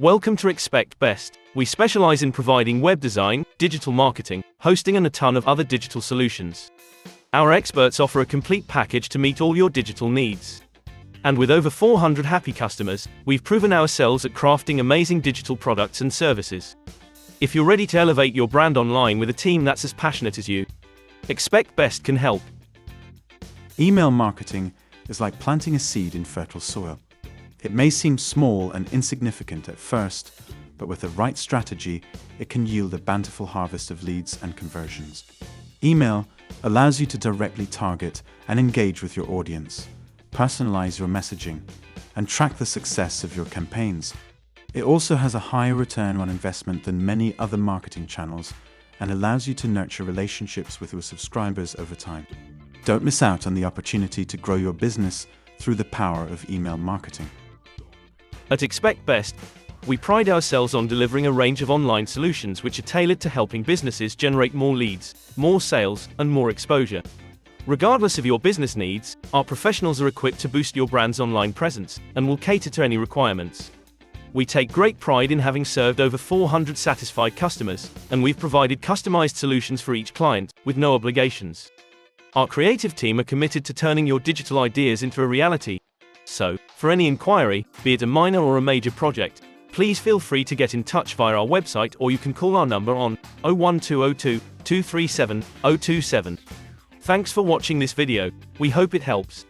Welcome to Expect Best. We specialize in providing web design, digital marketing, hosting and a ton of other digital solutions. Our experts offer a complete package to meet all your digital needs. And with over 400 happy customers, we've proven ourselves at crafting amazing digital products and services. If you're ready to elevate your brand online with a team that's as passionate as you, Expect Best can help. Email marketing is like planting a seed in fertile soil. It may seem small and insignificant at first, but with the right strategy, it can yield a bountiful harvest of leads and conversions. Email allows you to directly target and engage with your audience, personalize your messaging, and track the success of your campaigns. It also has a higher return on investment than many other marketing channels and allows you to nurture relationships with your subscribers over time. Don't miss out on the opportunity to grow your business through the power of email marketing. At Expect Best, we pride ourselves on delivering a range of online solutions which are tailored to helping businesses generate more leads, more sales, and more exposure. Regardless of your business needs, our professionals are equipped to boost your brand's online presence and will cater to any requirements. We take great pride in having served over 400 satisfied customers, and we've provided customized solutions for each client, with no obligations. Our creative team are committed to turning your digital ideas into a reality. So, for any inquiry, be it a minor or a major project, please feel free to get in touch via our website, or you can call our number on 01202 237 027. Thanks for watching this video. We hope it helps.